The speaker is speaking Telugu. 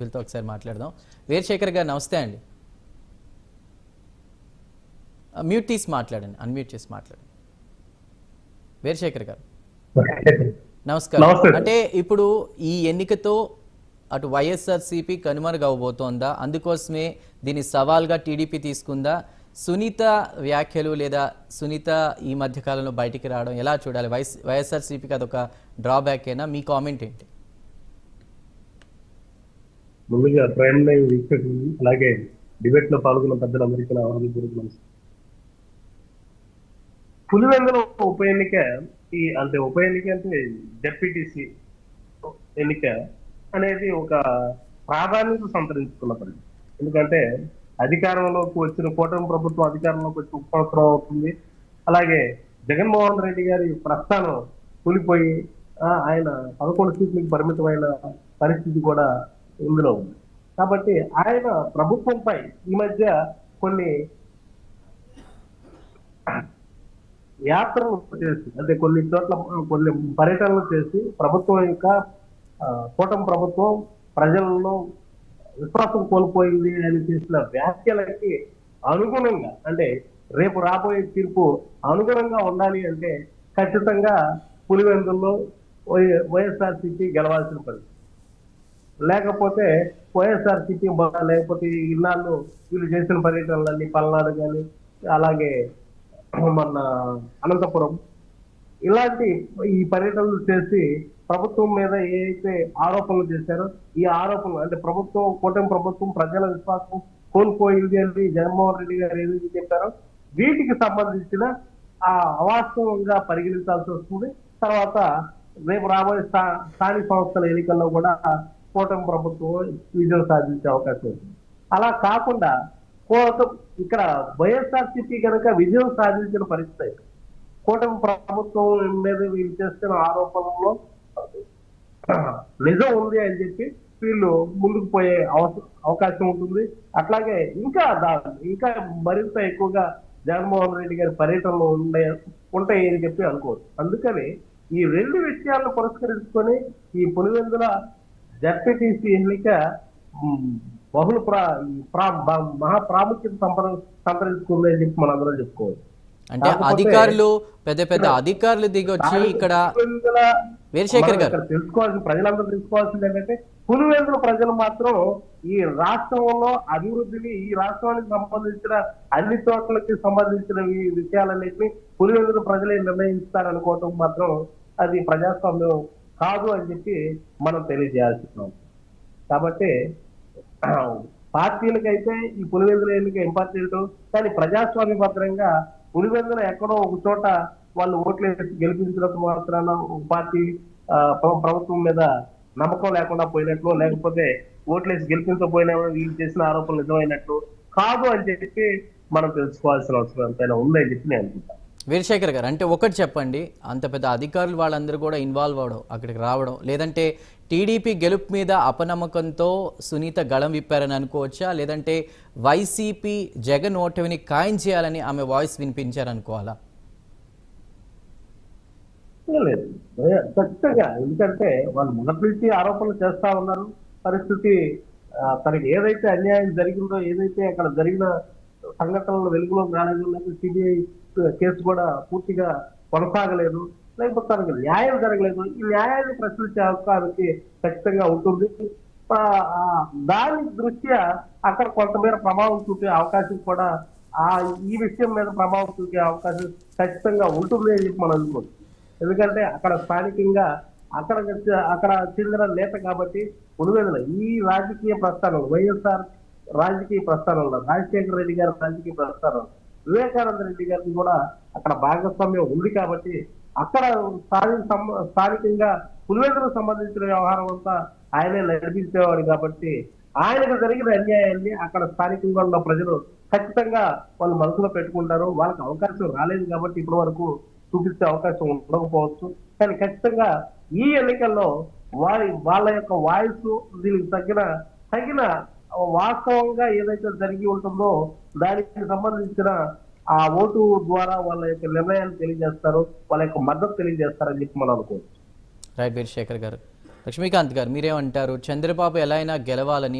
వీళ్ళతో ఒకసారి మాట్లాడదాం. వీరశేఖర్ గారు నమస్తే అండి. మ్యూట్ తీసి మాట్లాడండి, అన్మ్యూట్ చేసి మాట్లాడండి. వీరశేఖర్ గారు నమస్కారం. అంటే ఇప్పుడు ఈ ఎన్నికతో అటు వైఎస్ఆర్సీపీ కనుమరుగవబోతోందా? అందుకోసమే దీన్ని సవాల్గా టీడీపీ తీసుకుందా? సునీత వ్యాఖ్యలు లేదా సునీత ఈ మధ్య కాలంలో బయటికి రావడం ఎలా చూడాలి? వైఎస్ఆర్సీపీకి అదొక డ్రాబ్యాక్ ఏనా? మీ కామెంట్ ఏంటి? ముందుగా ప్రైమ్ లైవ్ వీక్షకులు అలాగే డిబేట్ లో పాల్గొన్న పెద్దలందరికీ నా నమస్కారం. పులివెందుల ఉప ఎన్నిక ఉప ఎన్నిక అంటే జెడ్పీటీసీ ఎన్నిక అనేది ఒక ప్రాధాన్యత సంతరించుకున్న పరిస్థితి. ఎందుకంటే అధికారంలోకి వచ్చిన కూటమి ప్రభుత్వం అధికారంలోకి వచ్చి సంవత్సరం అవుతుంది. అలాగే జగన్మోహన్ రెడ్డి గారి ప్రస్థానం కూలిపోయి ఆయన 11 సీట్లకు పరిమితమైన పరిస్థితి కూడా ఇందులో ఉంది. కాబట్టి ఆయన ప్రభుత్వంపై ఈ మధ్య కొన్ని యాత్రలు చేసి అంటే కొన్ని చోట్ల కొన్ని పర్యటనలు చేసి ప్రభుత్వం యొక్క కూటమి ప్రభుత్వం ప్రజలలో విశ్వాసం కోల్పోయింది అని చేసిన వ్యాఖ్యలకి అనుగుణంగా అంటే రేపు రాబోయే తీర్పు అనుగుణంగా ఉండాలి అంటే ఖచ్చితంగా పులివెందుల్లో వైఎస్ఆర్సీపీ గెలవాల్సిన పరిస్థితి. లేకపోతే వైఎస్ఆర్సీపీ లేకపోతే ఇన్నాళ్ళు వీళ్ళు చేసిన పర్యటనలన్నీ పల్నాడు కానీ అలాగే మన అనంతపురం ఇలాంటి ఈ పర్యటనలు చేసి ప్రభుత్వం మీద ఏదైతే ఆరోపణలు చేశారో ఈ ఆరోపణలు అంటే కూటమి ప్రభుత్వం ప్రజల విశ్వాసం కోల్పోయింది అని జగన్మోహన్ రెడ్డి గారు ఏదైతే చెప్పారో వీటికి సంబంధించిన అవాస్తవంగా పరిగణించాల్సి వస్తుంది. తర్వాత రేపు రాబోయే స్థానిక సంస్థల ఎన్నికల్లో కూడా కూటమి ప్రభుత్వం విజయం సాధించే అవకాశం ఉంది. అలా కాకుండా ఇక్కడ వైఎస్ఆర్సీపీ కనుక విజయం సాధించిన పరిస్థితి కూటమి ప్రభుత్వం మీద వీళ్ళు చేస్తున్న ఆరోపణలో నిజం ఉంది అని చెప్పి వీళ్ళు ముందుకు పోయే అవకాశం ఉంటుంది. అట్లాగే ఇంకా మరింత ఎక్కువగా జగన్మోహన్ రెడ్డి గారి పర్యటనలు ఉంటాయి అని చెప్పి అనుకోవచ్చు. అందుకని ఈ రెండు విషయాలను పురస్కరించుకొని ఈ పులివెందుల జెడ్పీటీసీ ఎన్నిక మహా ప్రాముఖ్యత సంతరించుకుంది అని చెప్పి మనందరం చెప్పుకోవచ్చు. అంటే అధికారులు పెద్ద అధికారులు దిగొచ్చి ఇక్కడ వీరశేఖర్ గారు ప్రజలందరూ తెలుసుకోవాల్సింది ఏంటంటే పులివెందుల ప్రజలు మాత్రం ఈ రాష్ట్రంలో అభివృద్ధిని ఈ రాష్ట్రానికి సంబంధించిన అన్ని చోట్లకి సంబంధించిన ఈ విషయాలన్నింటినీ పులివెందుల ప్రజలే నిర్ణయిస్తారనుకోవటం మాత్రం అది ప్రజాస్వామ్యం కాదు అని చెప్పి మనం తెలియజేయాల్సి. కాబట్టి పార్టీలకైతే ఈ పులివెందుల ఎన్నిక ఇంపార్టెంట్, కానీ ప్రజాస్వామ్యబద్ధంగా పులివెందుల ఎక్కడో ఒక చోట వాళ్ళు ఓట్లేసి గెలిపించినప్పుడు మాత్రాన పార్టీ ప్రభుత్వం మీద నమ్మకం లేకుండా పోయినట్లు లేకపోతే ఓట్లేసి గెలిపించకపోయినా వీళ్ళు చేసిన ఆరోపణలు నిజమైనట్లు కాదు అని చెప్పి మనం తెలుసుకోవాల్సిన అవసరం ఎంతైనా ఉందని చెప్పి నేను అనుకుంటాను. వీరశేఖర్ గారు అంటే ఒకటి చెప్పండి, అంత పెద్ద అధికారులు వాళ్ళందరూ కూడా ఇన్వాల్వ్ అవడం అక్కడికి రావడం లేదంటే టీడీపీ గెలుపు మీద అపనమ్మకంతో సునీత గళం విప్పారని అనుకోవచ్చా? లేదంటే వైసీపీ జగన్ ఓటమిని ఖాయం చేయాలని ఆమె వాయిస్ వినిపించారనుకోవాలా? లేదు, ఖచ్చితంగా. ఎందుకంటే వాళ్ళు మొదటి నుంచి ఆరోపణలు చేస్తా ఉన్నారు. పరిస్థితి తనకి ఏదైతే అన్యాయం జరిగిందో ఏదైతే అక్కడ జరిగిన సంఘటనలు వెలుగులో రాలేదు, లేకపోతే సిబిఐ కేసు కూడా పూర్తిగా కొనసాగలేదు, లేకపోతే తనకు న్యాయం జరగలేదు, ఈ న్యాయాన్ని ప్రశ్నించే అవకాశానికి ఖచ్చితంగా ఉంటుంది. దాని దృష్ట్యా అక్కడ కొంతమేర ప్రభావం చూపే అవకాశం కూడా ఈ విషయం మీద ప్రభావం చూపే అవకాశం ఖచ్చితంగా ఉంటుంది అని చెప్పి మనం అనుకోవచ్చు. ఎందుకంటే అక్కడ స్థానికంగా అక్కడ చెందిన నేత కాబట్టి పులివెందుల ఈ రాజకీయ ప్రస్థానం వైఎస్ఆర్ రాజకీయ ప్రస్థానంలో రాజశేఖర రెడ్డి గారి రాజకీయ ప్రస్థానం వివేకానంద రెడ్డి గారికి కూడా అక్కడ భాగస్వామ్యం ఉంది కాబట్టి అక్కడ స్థానికంగా పులివెందులకు సంబంధించిన వ్యవహారం అంతా ఆయనే నడిపించేవాడు కాబట్టి ఆయనకు జరిగిన అన్యాయాన్ని అక్కడ స్థానికంగా ఉన్న ప్రజలు ఖచ్చితంగా వాళ్ళు మనసులో పెట్టుకుంటారు. వాళ్ళకి అవకాశం రాలేదు కాబట్టి ఇప్పటి వరకు చూపించే అవకాశం ఉండకపోవచ్చు, కానీ ఖచ్చితంగా ఈ ఎన్నికల్లో వాళ్ళ యొక్క వాయిస్ దీనికి తగిన వాస్తవంగా ఏదైతే జరిగి ఉంటుందో దానికి సంబంధించిన ఆ ఓటు ద్వారా వాళ్ళ యొక్క నిర్ణయాన్ని తెలియజేస్తారు, వాళ్ళ యొక్క మద్దతు తెలియజేస్తారని చెప్పి మనం అనుకోవచ్చు. రైట్ వీరశేఖర్ గారు. లక్ష్మీకాంత్ గారు మీరేమంటారు? చంద్రబాబు ఎలా అయినా గెలవాలని